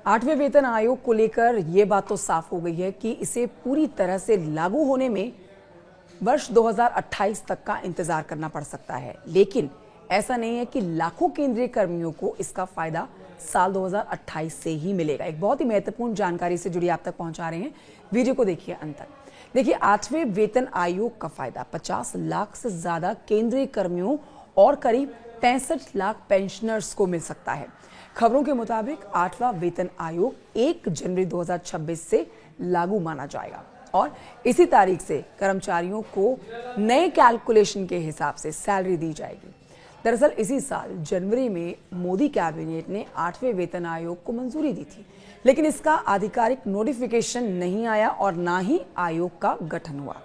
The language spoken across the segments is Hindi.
8वें वेतन आयोग को लेकर ये बात तो साफ हो गई है कि इसे पूरी तरह से लागू होने में वर्ष 2028 तक का इंतजार करना पड़ सकता है। लेकिन ऐसा नहीं है कि लाखों केंद्रीय कर्मियों को इसका फायदा साल 2028 से ही मिलेगा। एक बहुत ही महत्वपूर्ण जानकारी से जुड़ी आप तक पहुंचा रहे हैं, वीडियो को देखिए अंत तक। देखिए, 8वें वेतन आयोग का फायदा 50 लाख से ज्यादा केंद्रीय कर्मियों और करीब 65 लाख पेंशनर्स को मिल सकता है। खबरों के मुताबिक 8वां वेतन आयोग 1 जनवरी 2026 से लागू माना जाएगा और इसी तारीख से कर्मचारियों को नए कैलकुलेशन के हिसाब से सैलरी दी जाएगी। दरअसल इसी साल जनवरी में मोदी कैबिनेट ने 8वें वेतन आयोग को मंजूरी दी थी, लेकिन इसका आधिकारिक नोटिफिकेशन नहीं आया और ना ही आयोग का गठन हुआ।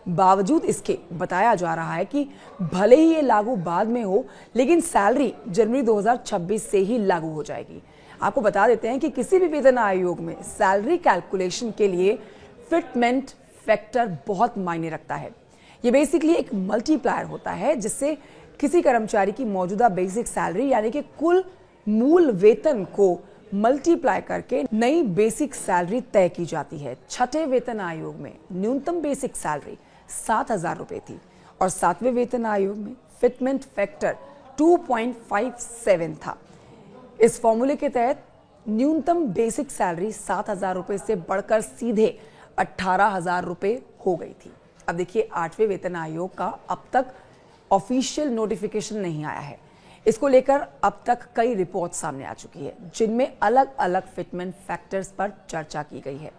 बावजूद इसके बताया जा रहा है कि भले ही ये लागू बाद में हो, लेकिन सैलरी जनवरी 2026 से ही लागू हो जाएगी। आपको बता देते हैं कि किसी भी वेतन आयोग में सैलरी कैलकुलेशन के लिए फिटमेंट फैक्टर बहुत मायने रखता है। ये बेसिकली एक मल्टीप्लायर होता है जिससे किसी कर्मचारी की मौजूदा बेसिक सैलरी यानी कि कुल मूल वेतन को मल्टीप्लाई करके नई बेसिक सैलरी तय की जाती है। 6ठे वेतन आयोग में न्यूनतम बेसिक सैलरी 7,000 रुपए थी और 7वें वेतन आयोग में फिटमेंट फैक्टर 2.57 था। इस फॉर्मूले के तहत न्यूनतम बेसिक सैलरी 7,000 रुपए से बढ़कर सीधे 18,000 रुपए हो गई थी। अब देखिए, 8वें वेतन आयोग का अब तक ऑफिशियल नोटिफिकेशन नहीं आया है। इसको लेकर अब तक कई रिपोर्ट सामने आ चुकी है जिनमें अलग अलग फिटमेंट फैक्टर्स पर चर्चा की गई है।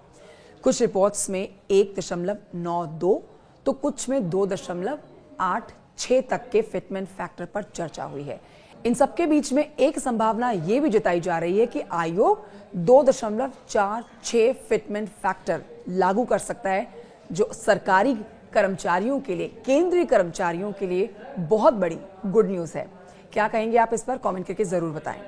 कुछ रिपोर्ट्स में 1.92 तो कुछ में 2.86 तक के फिटमेंट फैक्टर पर चर्चा हुई है। इन सबके बीच में एक संभावना ये भी जताई जा रही है कि आयोग 2.46 फिटमेंट फैक्टर लागू कर सकता है, जो सरकारी कर्मचारियों के लिए, केंद्रीय कर्मचारियों के लिए बहुत बड़ी गुड न्यूज़ है। क्या कहेंगे आप इस पर? कमेंट करके जरूर बताएं।